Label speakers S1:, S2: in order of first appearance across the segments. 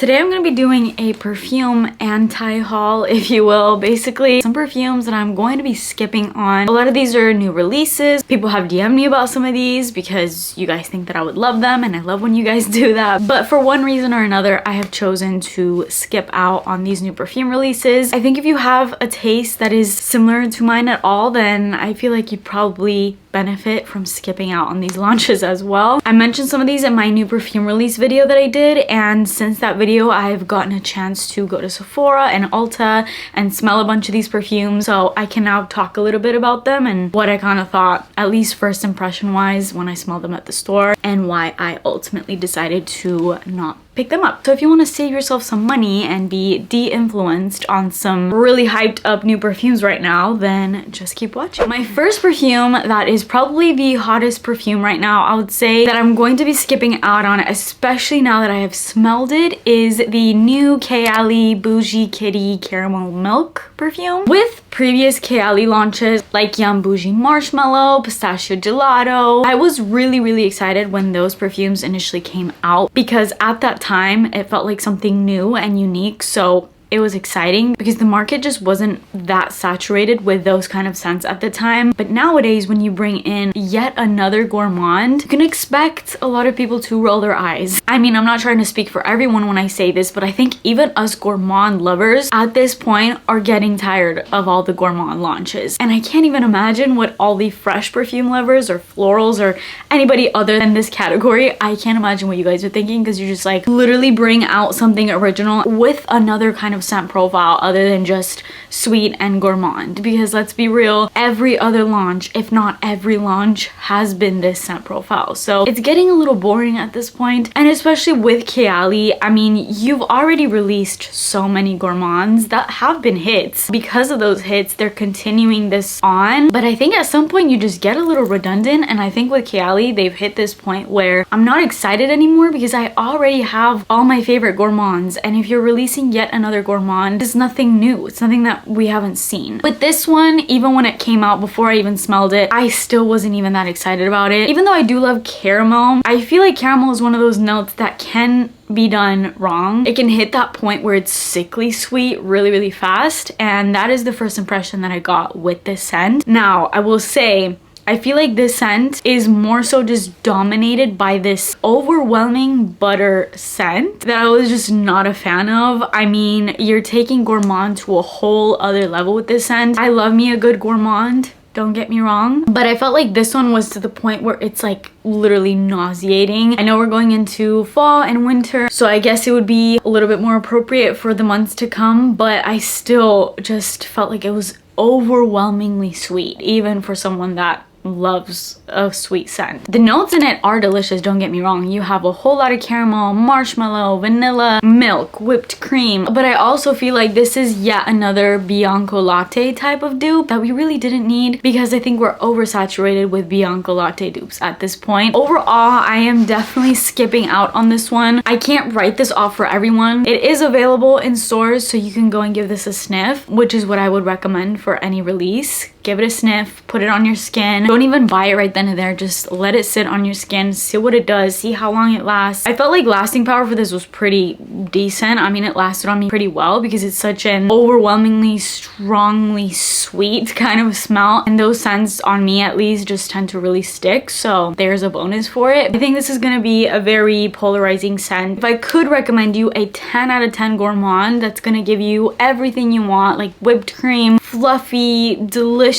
S1: Today I'm going to be doing a perfume anti-haul, if you will. Basically, some perfumes that I'm going to be skipping on. A lot of these are new releases. People have DM'd me about some of these because you guys think that I would love them, and I love when you guys do that. But for one reason or another, I have chosen to skip out on these new perfume releases. I think if you have a taste that is similar to mine at all, then I feel like you'd probably benefit from skipping out on these launches as well. I mentioned some of these in my new perfume release video that I did, and since that video I've gotten a chance to go to Sephora and Ulta and smell a bunch of these perfumes, so I can now talk a little bit about them and what I kind of thought, at least first impression wise, when I smelled them at the store, and why I ultimately decided to not pick them up. So if you want to save yourself some money and be de-influenced on some really hyped up new perfumes right now, then just keep watching. My first perfume that is probably the hottest perfume right now, I would say, that I'm going to be skipping out on, especially now that I have smelled it, is the new Kayali Bougie Kitty Caramel Milk perfume. With previous Kayali launches like Yum Bougie Marshmallow, Pistachio Gelato, I was really excited when those perfumes initially came out because at that time it felt like something new and unique, so it was exciting because the market just wasn't that saturated with those kind of scents at the time. But nowadays, when you bring in yet another gourmand, you can expect a lot of people to roll their eyes. I mean, I'm not trying to speak for everyone when I say this, but I think even us gourmand lovers at this point are getting tired of all the gourmand launches. And I can't even imagine what all the fresh perfume lovers or florals or anybody other than this category, I can't imagine what you guys are thinking, because you're just like, literally bring out something original with another kind of scent profile other than just sweet and gourmand. Because let's be real, every other launch, if not every launch, has been this scent profile. So it's getting a little boring at this point. And especially with Kayali, I mean, you've already released so many gourmands that have been hits. Because of those hits, they're continuing this on. But I think at some point you just get a little redundant, and I think with Kayali, they've hit this point where I'm not excited anymore because I already have all my favorite gourmands, and if you're releasing yet another gourmand, it's nothing new. It's nothing that we haven't seen. But this one, even when it came out, before I even smelled it, I still wasn't even that excited about it. Even though I do love caramel, I feel like caramel is one of those notes that can be done wrong. It can hit that point where it's sickly sweet really fast, and that is the first impression that I got with this scent. Now, I will say, I feel like this scent is more so just dominated by this overwhelming butter scent that I was just not a fan of. I mean, you're taking gourmand to a whole other level with this scent. I love me a good gourmand, don't get me wrong, but I felt like this one was to the point where it's like literally nauseating. I know we're going into fall and winter, so I guess it would be a little bit more appropriate for the months to come, but I still just felt like it was overwhelmingly sweet, even for someone that loves a sweet scent. The notes in it are delicious, don't get me wrong. You have a whole lot of caramel, marshmallow, vanilla, milk, whipped cream, but I also feel like this is yet another Bianco latte type of dupe that we really didn't need, because I think we're oversaturated with Bianco latte dupes at this point. Overall, I am definitely skipping out on this one. I can't write this off for everyone. It is available in stores, so you can go and give this a sniff, which is what I would recommend for any release. Give it a sniff, put it on your skin. Don't even buy it right then and there. Just let it sit on your skin, see what it does, see how long it lasts. I felt like lasting power for this was pretty decent. I mean, it lasted on me pretty well because it's such an overwhelmingly strongly sweet kind of smell, and those scents on me at least just tend to really stick, so there's a bonus for it. I think this is gonna be a very polarizing scent. If I could recommend you a 10 out of 10 gourmand that's gonna give you everything you want, like whipped cream, fluffy, delicious,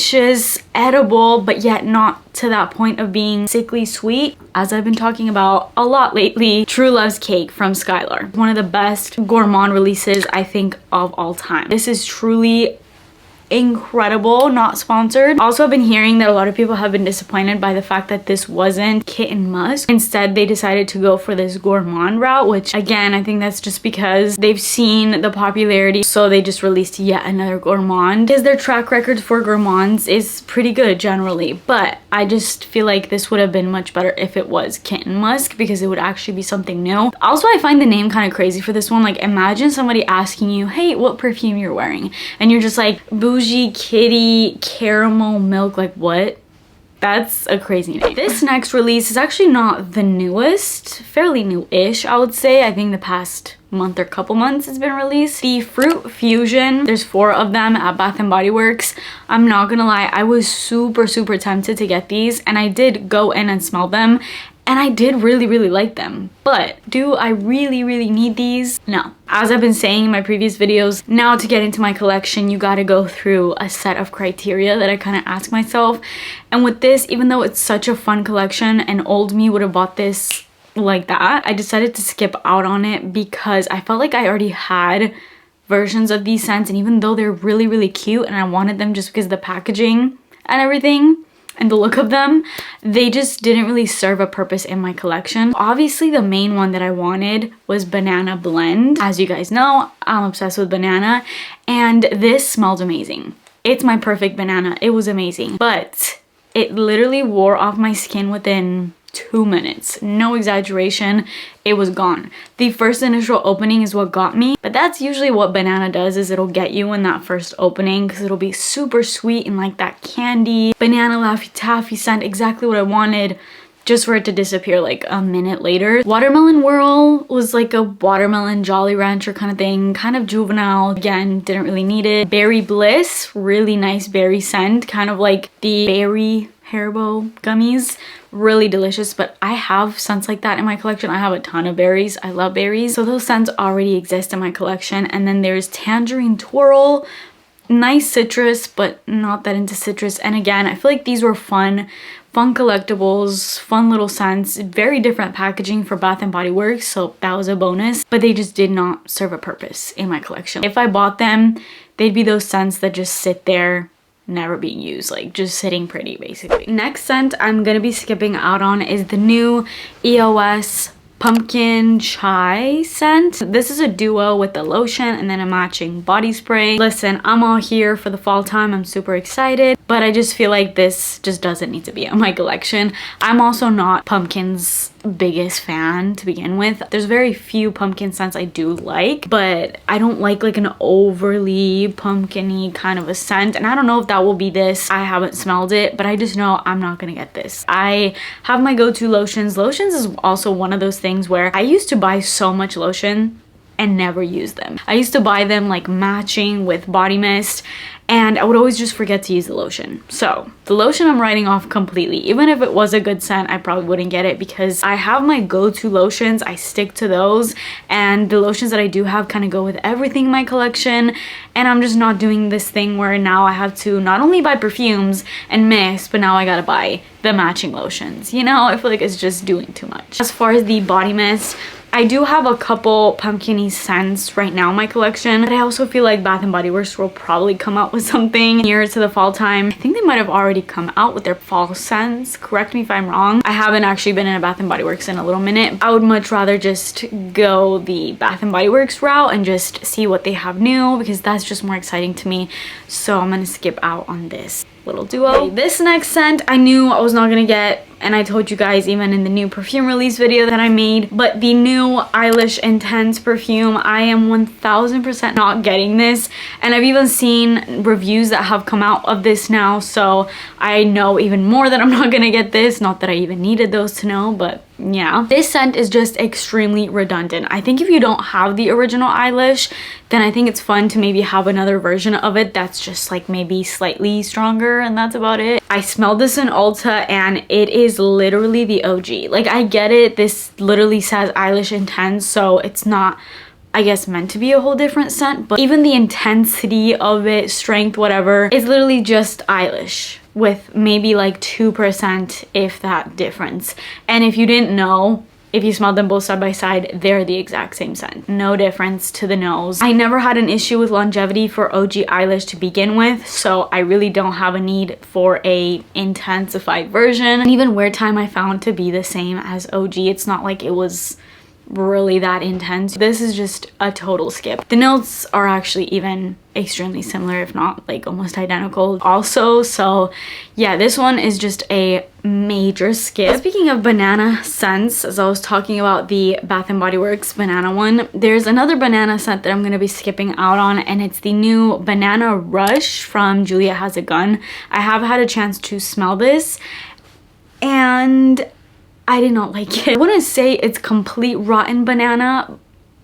S1: edible, but yet not to that point of being sickly sweet, as I've been talking about a lot lately, True Love's Cake from Skylar. One of the best gourmand releases, I think, of all time. This is truly incredible. Not sponsored. Also, I've been hearing that a lot of people have been disappointed by the fact that this wasn't kitten musk. Instead, they decided to go for this gourmand route, which again, I think that's just because they've seen the popularity, so they just released yet another gourmand, because their track record for gourmands is pretty good generally. But I just feel like this would have been much better if it was kitten musk, because it would actually be something new. Also, I find the name kind of crazy for this one. Like, imagine somebody asking you, hey, what perfume you're wearing, and you're just like, Bougie Kitty Caramel Milk. Like, what? That's a crazy name. This next release is actually not the newest, fairly new-ish, I would say. I think the past month or couple months it's been released. The Fruit Fusion, there's 4 of them at Bath & Body Works. I'm not gonna lie, I was super tempted to get these, and I did go in and smell them, and I did really like them. But do I really need these? No. As I've been saying in my previous videos, now to get into my collection, you gotta go through a set of criteria that I kind of ask myself. And with this, even though it's such a fun collection and old me would have bought this like that, I decided to skip out on it because I felt like I already had versions of these scents, and even though they're really cute and I wanted them just because of the packaging and everything and the look of them, they just didn't really serve a purpose in my collection. Obviously, the main one that I wanted was Banana Blend. As you guys know, I'm obsessed with banana, and this smelled amazing. It's my perfect banana. It was amazing, but it literally wore off my skin within 2 minutes. No exaggeration, it was gone. The first initial opening is what got me, but that's usually what banana does, is it'll get you in that first opening because it'll be super sweet and like that candy banana Laffy Taffy scent, exactly what I wanted, just for it to disappear like a minute later. Watermelon Whirl was like a watermelon Jolly Rancher kind of thing, kind of juvenile. Again, didn't really need it. Berry Bliss, really nice berry scent, kind of like the berry Haribo gummies. Really delicious, but I have scents like that in my collection. I have a ton of berries. I love berries. So those scents already exist in my collection. And then there's Tangerine Twirl. Nice citrus, but not that into citrus. And again, I feel like these were fun collectibles, fun little scents, very different packaging for Bath & Body Works, so that was a bonus, but they just did not serve a purpose in my collection. If I bought them, they'd be those scents that just sit there, never being used, like just sitting pretty basically. Next scent I'm gonna be skipping out on is the new EOS Pumpkin Chai scent. This is a duo with the lotion and then a matching body spray. Listen, I'm all here for the fall time. I'm super excited, but I just feel like this just doesn't need to be in my collection. I'm also not pumpkins biggest fan to begin with. There's very few pumpkin scents I do like, but I don't like an overly pumpkin-y kind of a scent, and I don't know if that will be this. I haven't smelled it, but I just know I'm not gonna get this. I have my go-to lotions. Lotions is also one of those things where I used to buy so much lotion and never use them. I used to buy them like matching with body mist, and I would always just forget to use the lotion. So the lotion I'm writing off completely. Even if it was a good scent, I probably wouldn't get it because I have my go-to lotions. I stick to those, and the lotions that I do have kind of go with everything in my collection, and I'm just not doing this thing where now I have to not only buy perfumes and mist, but now I gotta buy the matching lotions. You know, I feel like it's just doing too much. As far as the body mist, I do have a couple pumpkin-y scents right now in my collection, but I also feel like Bath & Body Works will probably come out with something near to the fall time. I think they might have already come out with their fall scents. Correct me if I'm wrong. I haven't actually been in a Bath & Body Works in a little minute. I would much rather just go the Bath & Body Works route and just see what they have new, because that's just more exciting to me. So I'm gonna skip out on this little duo. Okay, this next scent I knew I was not gonna get, and I told you guys even in the new perfume release video that I made, but the new Eilish Intense perfume, I am 1000% not getting this, and I've even seen reviews that have come out of this now, so I know even more that I'm not gonna get this. Not that I even needed those to know, but yeah. This scent is just extremely redundant. I think if you don't have the original Eilish, then I think it's fun to maybe have another version of it that's just like maybe slightly stronger, and that's about it. I smelled this in Ulta and it is literally the OG. Like, I get it, this literally says Eilish Intense, so it's not, I guess, meant to be a whole different scent, but even the intensity of it, strength, whatever, is literally just Eilish with maybe like 2% if that difference. And if you didn't know, if you smelled them both side by side, they're the exact same scent. No difference to the nose. I never had an issue with longevity for OG Eilish to begin with, so I really don't have a need for a intensified version. And even wear time I found to be the same as OG. It's not like it was really that intense. This is just a total skip. The notes are actually even extremely similar, if not like almost identical also, so yeah, this one is just a major skip. Speaking of banana scents, as I was talking about the Bath & Body Works banana one, there's another banana scent that I'm gonna be skipping out on, and it's the new Banana Rush from Juliette Has a Gun. I have had a chance to smell this, and I did not like it. I wouldn't say it's complete rotten banana,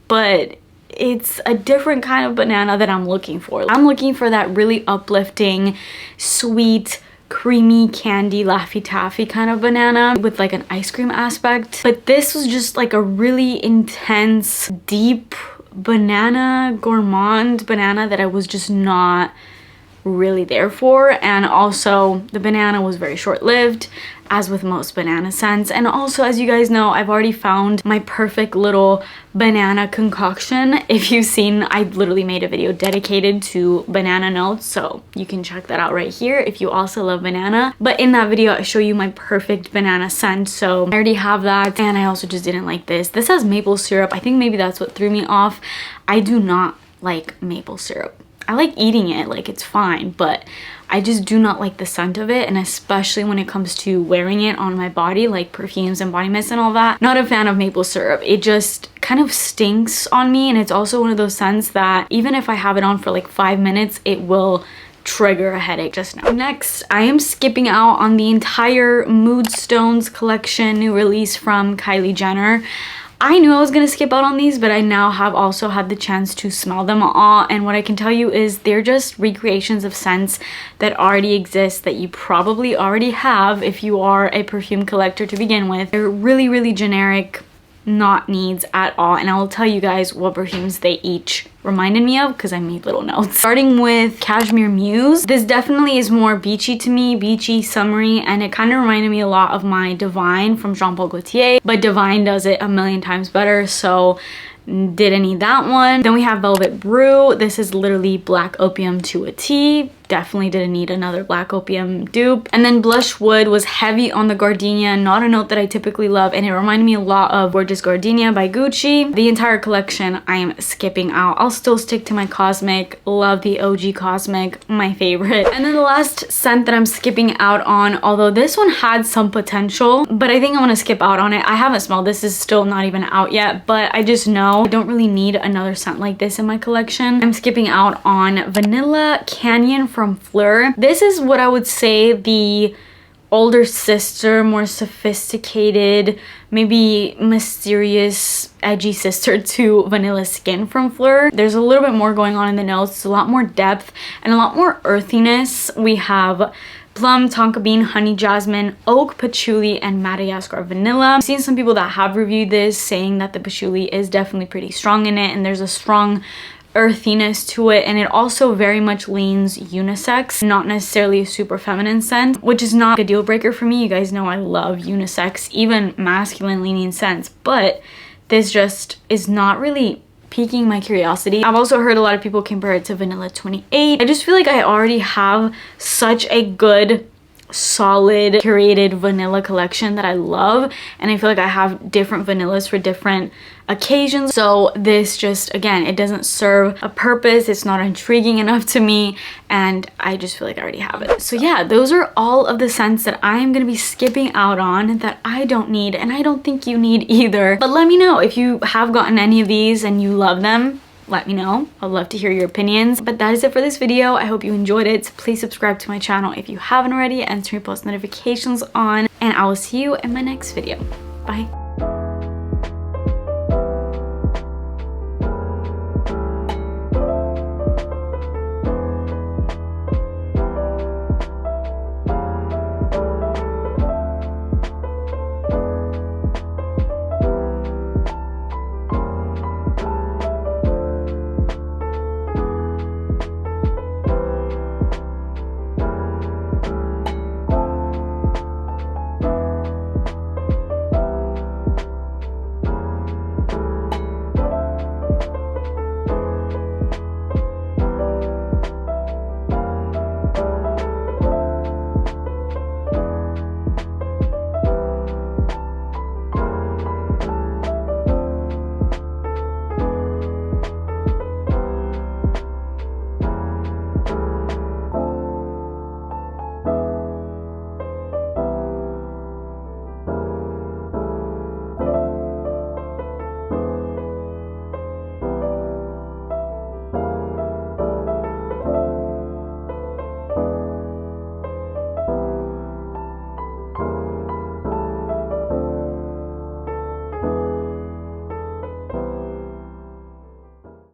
S1: but it's a different kind of banana that I'm looking for. I'm looking for that really uplifting, sweet, creamy candy Laffy Taffy kind of banana with like an ice cream aspect. But this was just like a really intense, deep banana, gourmand banana that I was just not really there for. And also the banana was very short-lived, as with most banana scents. And also, as you guys know, I've already found my perfect little banana concoction. If you've seen, I literally made a video dedicated to banana notes, so you can check that out right here if you also love banana. But in that video I show you my perfect banana scent, so I already have that. And I also just didn't like this. This has maple syrup. I think maybe that's what threw me off. I do not like maple syrup. I like eating it, like it's fine, but I just do not like the scent of it, and especially when it comes to wearing it on my body, like perfumes and body mist and all that. Not a fan of maple syrup. It just kind of stinks on me, and it's also one of those scents that even if I have it on for like 5 minutes, it will trigger a headache just now. Next, I am skipping out on the entire Moodstones collection new release from Kylie Jenner. I knew I was gonna skip out on these, but I now have also had the chance to smell them all, and what I can tell you is they're just recreations of scents that already exist, that you probably already have if you are a perfume collector to begin with. They're really, really generic, not needs at all, and I will tell you guys what perfumes they each reminded me of because I made little notes. Starting with Cashmere Muse. This definitely is more beachy to me, beachy, summery, and it kind of reminded me a lot of my Divine from Jean Paul Gaultier, but Divine does it a million times better, so didn't need that one. Then we have Velvet Brew. This is literally Black Opium to a T. Definitely didn't need another Black Opium dupe. And then Blush Wood was heavy on the gardenia, not a note that I typically love, and it reminded me a lot of Gorgeous Gardenia by Gucci. The entire collection I am skipping out. I'll still stick to my Cosmic. Love the OG Cosmic, my favorite. And then the last scent that I'm skipping out on, although this one had some potential, but I think I'm gonna skip out on it. I haven't smelled this, is still not even out yet, but I just know I don't really need another scent like this in my collection. I'm skipping out on Vanilla Canyon from Phlur. This is what I would say the older sister, more sophisticated, maybe mysterious, edgy sister to Vanilla Skin from Phlur. There's a little bit more going on in the notes. It's a lot more depth and a lot more earthiness. We have plum, tonka bean, honey jasmine, oak, patchouli, and Madagascar vanilla. I've seen some people that have reviewed this saying that the patchouli is definitely pretty strong in it, and there's a strong earthiness to it, and it also very much leans unisex, not necessarily a super feminine scent, which is not a deal breaker for me. You guys know I love unisex, even masculine leaning scents, but this just is not really piquing my curiosity. I've also heard a lot of people compare it to Vanilla 28. I just feel like I already have such a good, solid, curated vanilla collection that I love, and I feel like I have different vanillas for different occasions. So this just, again, it doesn't serve a purpose. It's not intriguing enough to me, and I just feel like I already have it. So yeah, those are all of the scents that I am gonna be skipping out on that I don't need, and I don't think you need either. But let me know if you have gotten any of these and you love them. Let me know. I'd love to hear your opinions. But that is it for this video. I hope you enjoyed it. Please subscribe to my channel if you haven't already, and turn your post notifications on, and I will see you in my next video. Bye.